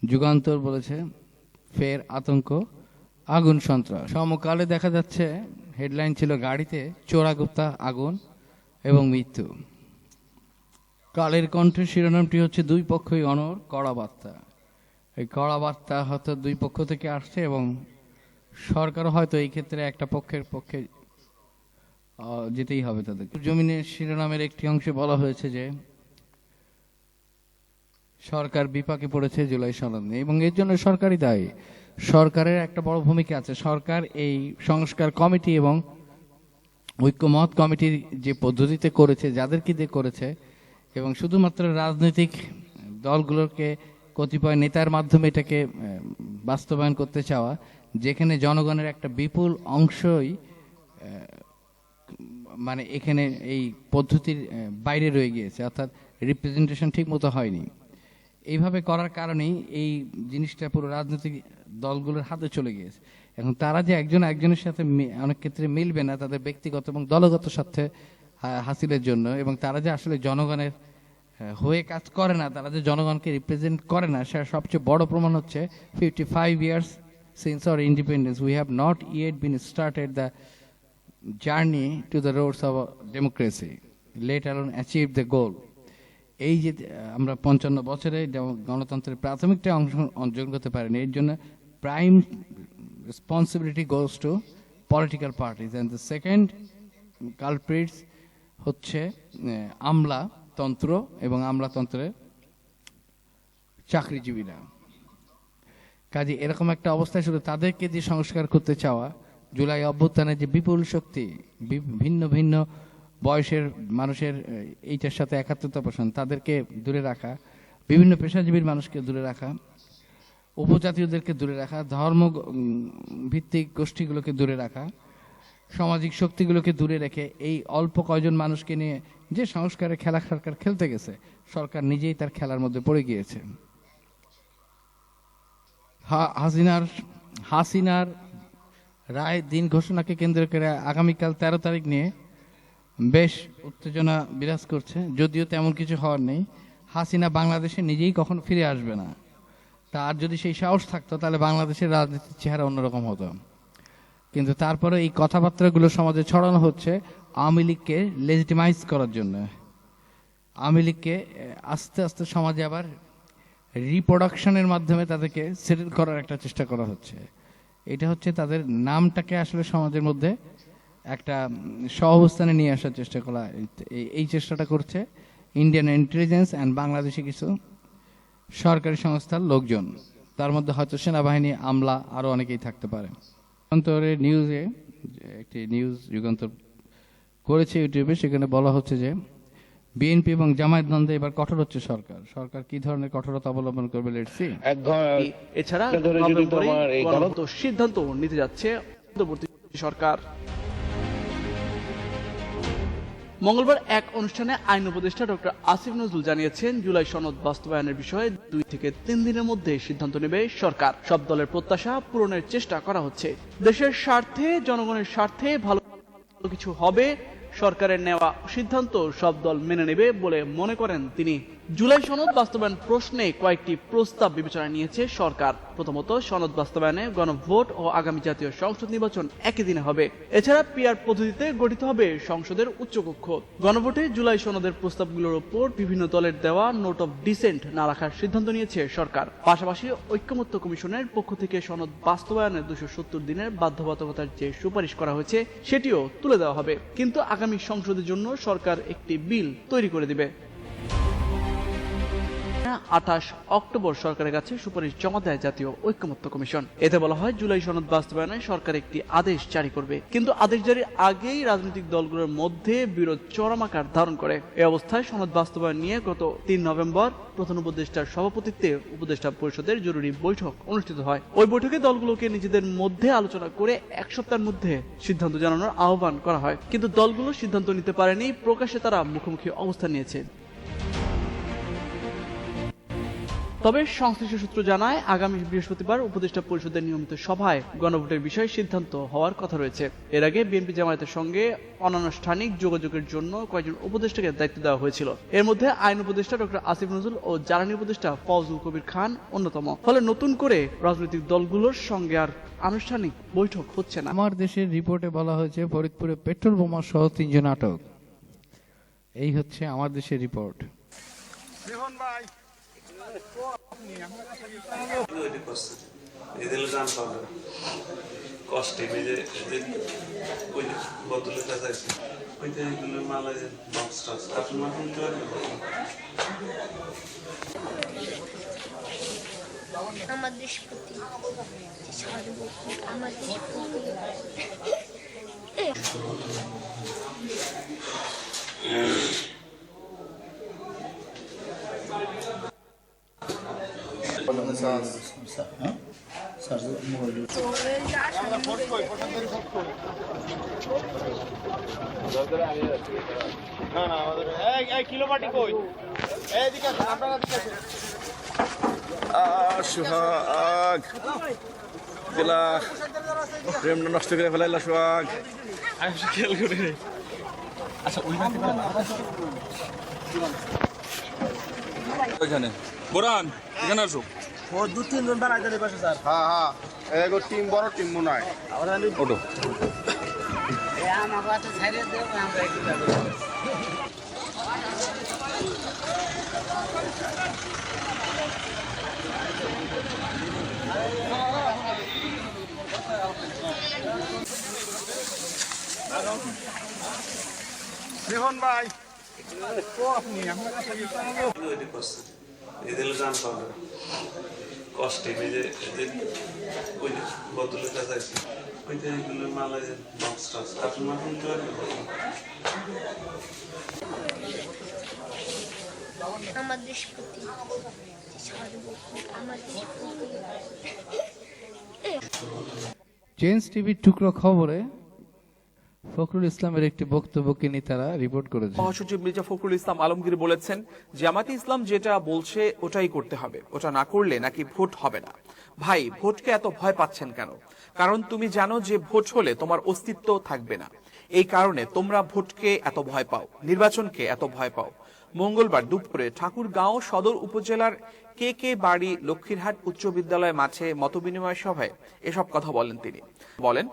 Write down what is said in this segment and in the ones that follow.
যুগান্তর বলেছে ফের আতঙ্ক, আগুন সন্ত্রাস। সমকালে দেখা যাচ্ছে হেডলাইন ছিল গাড়িতে চোরাগুপ্তা, আগুন এবং মৃত্যু। কালের কণ্ঠের শিরোনামটি হচ্ছে দুই পক্ষই অনড়, কড়া বার্তা। এই কড়া বার্তা হয়তো দুই পক্ষ থেকে আসছে এবং সরকার হয়তো এই ক্ষেত্রে একটা পক্ষের পক্ষে যেতেই হবে তাদের। জমিনের শিরোনামের একটি অংশে বলা হয়েছে যে সরকার বিপাকে পড়েছে জুলাই সনদ নিয়ে এবং এর জন্য সরকারই দায়ী। সরকারের একটা বড় ভূমিকা আছে। সরকার এই সংস্কার কমিটি এবং ঐক্যমত কমিটির যে পদ্ধতিতে করেছে, যাদেরকে দিয়ে করেছে, এবং শুধুমাত্র রাজনৈতিক দলগুলোকে কতিপয় নেতার মাধ্যমে এটাকে বাস্তবায়ন করতে চাওয়া, যেখানে জনগণের একটা বিপুল অংশই মানে এখানে এই পদ্ধতির বাইরে রয়ে গিয়েছে, অর্থাৎ রিপ্রেজেন্টেশন ঠিক মতো হয়নি। এইভাবে করার কারণেই এই জিনিসটা পুরো রাজনৈতিক দলগুলোর হাতে চলে গিয়েছে। এখন তারা যে একজন একজনের সাথে অনেক ক্ষেত্রে মিলবে না, তাদের ব্যক্তিগত এবং দলগত স্বার্থে হাসিলের জন্য, এবং তারা যে আসলে জনগণের হয়ে কাজ করে না, তারা যে জনগণকে রিপ্রেজেন্ট করে না, সেটা সবচেয়ে বড় প্রমাণ হচ্ছে 55 years since our independence we have not yet been started the journey to the roads of democracy, let alone achieve the goal. এই যে আমরা 55 বছরে গণতন্ত্রের প্রাথমিকটা অর্জন করতে পারিনি, এর জন্য prime responsibility goes to political parties, and the second culprits হচ্ছে আমলাতন্ত্র এবং আমলাতন্ত্রের চাকরিজীবীরা। কাজে এরকম একটা অবস্থায় শুধু তাদেরকে যে সংস্কার করতে চাওয়া, জুলাই অভ্যুত্থানের যে বিপুল শক্তি, ভিন্ন ভিন্ন বয়সের মানুষের এইটার সাথে একাত্মতা পোষণ, তাদেরকে দূরে রাখা, বিভিন্ন পেশাজীবীর মানুষকে দূরে রাখা, উপজাতীয়দেরকে দূরে রাখা, ধর্ম ভিত্তিক গোষ্ঠীগুলোকে দূরে রাখা, সামাজিক শক্তিগুলোকে দূরে রেখে এই অল্প কয়জন মানুষকে নিয়ে যে সংস্কারের খেলা সরকার খেলতে গেছে, সরকার নিজেই তার খেলার মধ্যে পড়ে গিয়েছে। হাসিনার রায় দিন ঘোষণাকে কেন্দ্র করে আগামীকাল 13 তারিখ নিয়ে বেশ উত্তেজনা বিরাজ করছে। যদিও তেমন কিছু হওয়ার নেই, হাসিনা বাংলাদেশে নিজেই কখনো ফিরে আসবে না। তার যদি সেই সাহস থাকতো তাহলে বাংলাদেশের রাজনীতির চেহারা অন্যরকম হতো। কিন্তু তারপরে এই কথাবার্তাগুলো সমাজে ছড়ানো হচ্ছে আওয়ামী লীগকে লেজিটিমাইজ করার জন্য। আওয়ামী লীগকে আস্তে আস্তে সমাজে আবার রিপ্রোডাকশনের মাধ্যমে তাদেরকে সেটেল করার একটা চেষ্টা করা হচ্ছে। এটা হচ্ছে তাদের নামটাকে আসলে সমাজের মধ্যে একটা সহাবস্থানে নিয়ে আসার চেষ্টা করা। এই চেষ্টাটা করছে ইন্ডিয়ান ইন্টেলিজেন্স অ্যান্ড বাংলাদেশি কিছু সরকারি সংস্থার লোকজন, তার মধ্যে হয়তো সেনাবাহিনী, আমলা, আরও অনেকেই থাকতে পারে। যুগান্তরের নিউজে একটি নিউজ যুগান্তর করেছে ইউটিউবে, সেখানে বলা হচ্ছে যে বিএনপি এবং জামায়াত দ্বন্দ্বে এবার কঠোর হচ্ছে সরকার। সরকার কি ধরনের কঠোরতা অবলম্বন করবে, লেটস সি। এছাড়া সিদ্ধান্ত নিতে যাচ্ছে অন্তর্বর্তী সরকার। মঙ্গলবার এক অনুষ্ঠানে আইন উপদেষ্টা ডক্টর আসিফ নজরুল জানিয়েছেন, জুলাই সনদ বাস্তবায়নের বিষয়ে 2 থেকে 3 দিনের মধ্যে সিদ্ধান্ত নেবে সরকার। সব দলের প্রত্যাশা পূরণের চেষ্টা করা হচ্ছে। দেশের স্বার্থে, জনগণের স্বার্থে ভালো কিছু হবে। সরকারের নেওয়া সিদ্ধান্ত সব দল মেনে নেবে বলে মনে করেন তিনি। জুলাই সনদ বাস্তবায়ন প্রশ্নে কয়েকটি প্রস্তাব বিবেচনায় নিয়েছে সরকার। প্রথমত, সনদ বাস্তবায়নে গণভোট ও আগামী জাতীয় সংসদ নির্বাচন একই দিনে হবে। এছাড়া পিআর পদ্ধতিতে গঠিত হবে সংসদের উচ্চকক্ষ। গণভোটে জুলাই সনদের প্রস্তাবগুলোর উপর বিভিন্ন দলের দেওয়া নোট অফ ডিসেন্ট না রাখার সিদ্ধান্ত নিয়েছে সরকার। পাশাপাশি ঐক্যমত্য কমিশনের পক্ষ থেকে সনদ বাস্তবায়নের 270 দিনের বাধ্যবাধকতার যে সুপারিশ করা হয়েছে সেটিও তুলে দেওয়া হবে। কিন্তু আগামী সংসদের জন্য সরকার একটি বিল তৈরি করে দিবে। 28 অক্টোবর সরকারের কাছে সুপারিশ জমা দেয় জাতীয় ঐক্যমত্য কমিশন। এতে বলা হয়, জুলাই সনদ বাস্তবায়নে সরকার একটি আদেশ জারি করবে। কিন্তু আদেশ জারির আগেই রাজনৈতিক দলগুলোর মধ্যে বিরোধ চরম আকার ধারণ করে। এই অবস্থায় সনদ বাস্তবায়ন নিয়ে গত 3 নভেম্বর প্রধান উপদেষ্টার সভাপতিত্বে উপদেষ্টা পরিষদের জরুরি বৈঠক অনুষ্ঠিত হয়। ওই বৈঠকে দলগুলোকে নিজেদের মধ্যে আলোচনা করে 1 সপ্তাহের মধ্যে সিদ্ধান্ত জানানোর আহ্বান করা হয়। কিন্তু দলগুলো সিদ্ধান্ত নিতে পারেনি, প্রকাশ্যে তারা মুখোমুখি অবস্থান নিয়েছে। তবে সংশ্লিষ্ট সূত্র জানায় আগামী বৃহস্পতিবার উপদেষ্টা পরিষদের নিয়মিত সভায় গণভোটের বিষয়ে সিদ্ধান্ত হওয়ার কথা রয়েছে। এর আগে বিএনপি জামায়াতের সঙ্গে অনানুষ্ঠানিক যোগাযোগের জন্য কয়েকজন উপদেষ্টাকে দায়িত্ব দেওয়া হয়েছিল। এর মধ্যে আইন উপদেষ্টা ডক্টর আসিফ নজরুল ও জ্বালানি উপদেষ্টা ফজলুল কবির খান অন্যতম। ফলে নতুন করে রাজনৈতিক দলগুলোর সঙ্গে আর আনুষ্ঠানিক বৈঠক হচ্ছে না। আমার দেশের রিপোর্টে বলা হয়েছে ফরিদপুরে পেট্রোল বোমা সহ 3 জন আটক। এই হচ্ছে আমার দেশের রিপোর্ট। আমার দেশপতি আমার দেশপতি সোহাগ দিলা প্রেম নষ্ট করে ফেলাইলা সোহাগ। খেয়াল করে ওইখানে বোরান এখানে আসো। ও 2-3 জন বাড়াই দেবে পাশে স্যার। হ্যাঁ হ্যাঁ এগো টিম বড় টিম মনে হয়। ওটো আমার কাছে ছাইরে দেব আমরা একটু যাব। রিহন ভাই এদের জান পাবে কষ্টে মেজে ওই বোতলের কাছে আছে ওইটা এগুলো মালা বক্স টক্স আপনি মাখন আমার দেশপতি আমার দেশপতি চেঞ্জ টিভির টুকরো খবরে ফখরুল ইসলামের একটি বক্তব্যকে নিয়ে তারা রিপোর্ট করেছে। মহাসচিব মির্জা ফখরুল ইসলাম আলমগীর বলেছেন, জামাতে ইসলাম যেটা বলছে ওটাই করতে হবে, ওটা না করলে নাকি ভোট হবে না। ভাই, ভোটকে এত ভয় পাচ্ছেন কেন? কারণ তুমি জানো যে ভোট হলে তোমার অস্তিত্ব থাকবে না। এই কারণে তোমরা ভোটকে এত ভয় পাও, নির্বাচনকে এত ভয় পাও। মঙ্গলবার দুপুরে ঠাকুরগাঁও সদর উপজেলার কে বাড়ি লক্ষ্মীরহাট উচ্চ বিদ্যালয় মাঠে মতবিনিময় সভায় এসব কথা বলেন তিনি। বলেন,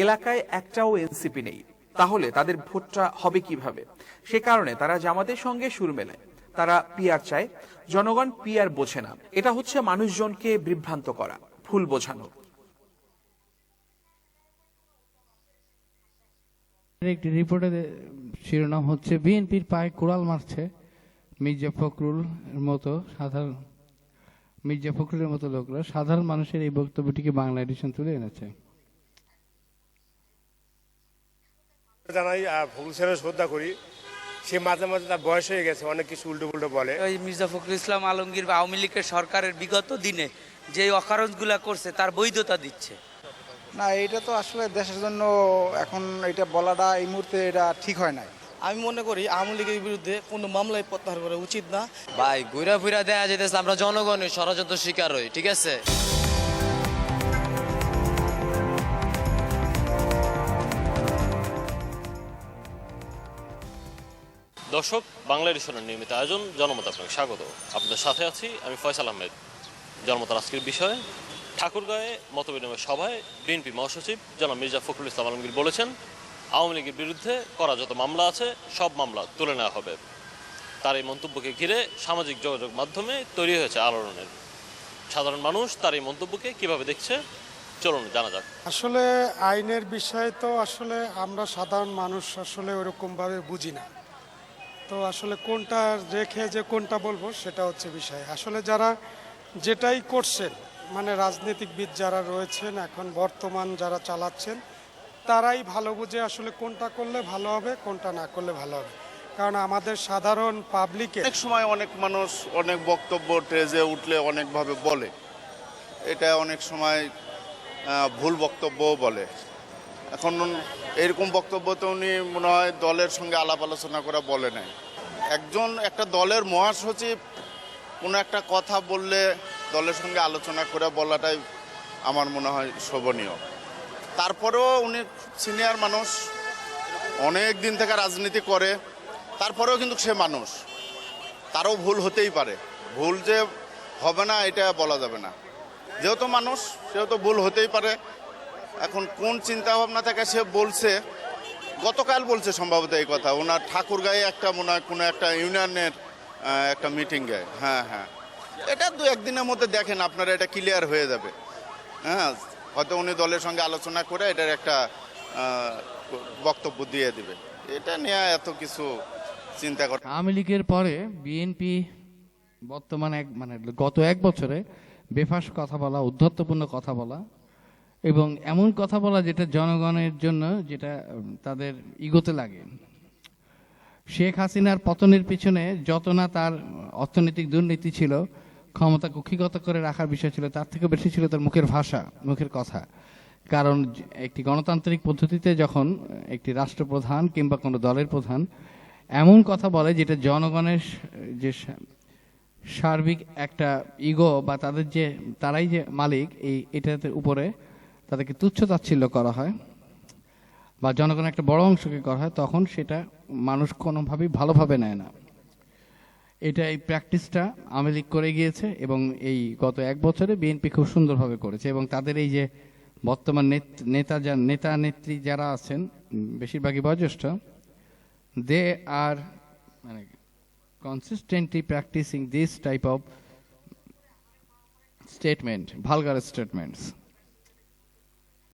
এলাকায় একটাও এনসিপি নেই, তাহলে তাদের ভোটটা হবে কিভাবে? সে কারণে তারা জামাতের সঙ্গে সুর মেলায়। তারা পিআর চায়, জনগণ পিআর বোঝে না। এটা হচ্ছে মানুষজনকে বিভ্রান্ত করা, ভুল বোঝানো। একটি রিপোর্টের শিরোনাম হচ্ছে বিএনপির পায়ে কুড়াল মারছে মির্জা ফখরুলের মতো লোকরা। সাধারণ মানুষের এই বক্তব্যটিকে বাংলা এডিশন তুলে এনেছে। জানাই ফখরুল স্যারের শ্রদ্ধা করি। সে মাঝে মাঝে তার বয়স হয়ে গেছে, অনেক কিছু উল্টো পুল্টো বলে। ওই মির্জা ফখরুল ইসলাম আলমগীর বা আওয়ামী লীগের সরকারের বিগত দিনে যে অকারণগুলা করছে তার বৈধতা দিচ্ছে না। এটা তো আসলে দেশের জন্য এখন এটা বলাটা এই মুহূর্তে এটা ঠিক হয় না। আমি মনে করি আওয়ামী লীগের বিরুদ্ধে কোনো মামলায় প্রত্যাহার করা উচিত না। ভাই, ঘুরা ফিরা দেয়া যেতেছে আমরা জনগণের ষড়যন্ত্র শিকার হই, ঠিক আছে? দর্শক, বাংলা এডিশনের নিয়মিত আয়োজন জনমত আপনাকে স্বাগত। আপনাদের সাথে আছি আমি ফয়সাল আহমেদ। জনমতের আজকের বিষয়ে ঠাকুরগাঁয়ে মতবিনিময় সভায় বিএনপি মহাসচিব জনাব মির্জা ফখরুল ইসলাম আলমগীর বলেছেন, আওয়ামী লীগের বিরুদ্ধে করা যত মামলা আছে সব মামলা তুলে নেওয়া হবে। তার এই মন্তব্যকে ঘিরে সামাজিক যোগাযোগ মাধ্যমে তৈরি হয়েছে আলোড়নের। সাধারণ মানুষ তার এই মন্তব্যকে কিভাবে দেখছে, চলুন জানা যাক। আসলে আইনের বিষয়ে তো আসলে আমরা সাধারণ মানুষ আসলে ওরকমভাবে বুঝি না। তো আসলে কোনটা রেখে যে কোনটা বলবো সেটা হচ্ছে বিষয়। আসলে যারা যেটাই করছেন, মানে রাজনীতিবিদ যারা রয়েছেন এখন বর্তমান যারা চালাচ্ছেন, তারাই ভালো বুঝে আসলে কোনটা করলে ভালো হবে, কোনটা না করলে ভালো হবে। কারণ আমাদের সাধারণ পাবলিকে অনেক সময় অনেক মানুষ অনেক বক্তব্য ট্রেজে উঠলে অনেকভাবে বলে, এটা অনেক সময় ভুল বক্তব্যও বলে। এখন এরকম বক্তব্য তো উনি মনে হয় দলের সঙ্গে আলাপ আলোচনা করে বলে নাই। একটা দলের মহাসচিব কোনো একটা কথা বললে দলের সঙ্গে আলোচনা করে বলাটাই আমার মনে হয় শোভনীয়। তারপরেও উনি সিনিয়র মানুষ, অনেক দিন থেকে রাজনীতি করে, তারপরেও কিন্তু সে মানুষ, তারও ভুল হতেই পারে। ভুল যে হবে না এটা বলা যাবে না, যেহেতু মানুষ সেহেতু ভুল হতেই পারে। এখন কোন চিন্তা ভাবনা থেকে সে বলছে, গতকাল বলছে সম্ভবত এই কথা, ওনার ঠাকুরগাঁয়ে একটা মনে হয় কোনো একটা ইউনিয়নের একটা মিটিংয়ে। হ্যাঁ হ্যাঁ, এটা 2-1 দিনের মধ্যে দেখেন আপনারা, এটা ক্লিয়ার হয়ে যাবে। হ্যাঁ, হয়তো উনি দলের সঙ্গে আলোচনা করে এটার একটা বক্তব্য দিয়ে দিবে। এটা নিয়ে এত কিছু চিন্তা করে। আওয়ামী লীগের পরে বিএনপি বর্তমানে গত 1 বছরে বেফাস কথা বলা, উদ্ধত্তপূর্ণ কথা বলা এবং এমন কথা বলা যেটা জনগণের জন্য যেটা তাদের ইগোতে লাগে। শেখ হাসিনার পতনের পিছনে যত না তার অর্থনৈতিক দুর্নীতি ছিল, ক্ষমতা কুক্ষিগত করে রাখার বিষয় ছিল, তার থেকে বেশি ছিল তার মুখের ভাষা, মুখের কথা। কারণ একটি গণতান্ত্রিক পদ্ধতিতে যখন একটি রাষ্ট্রপ্রধান কিংবা কোনো দলের প্রধান এমন কথা বলে যেটা জনগণের যে সার্বিক একটা ইগো বা তাদের যে তারাই যে মালিক, এটাতে উপরে তাদেরকে তুচ্ছ-তাচ্ছিল্য করা হয় বা জনগণের একটা বড় অংশকে করা হয়, তখন সেটা মানুষ কোনোভাবেই ভালোভাবে নেয় না। এই প্র্যাকটিসটা আওয়ামী লীগ করে গিয়েছে এবং এই গত 1 বছরে বিএনপি খুব সুন্দরভাবে করেছে। এবং তাদের এই যে বর্তমান নেতা নেত্রী যারা আছেন, বেশিরভাগই বয়োজ্যেষ্ঠ, দে আর consistently practicing this type of statement, vulgar statements.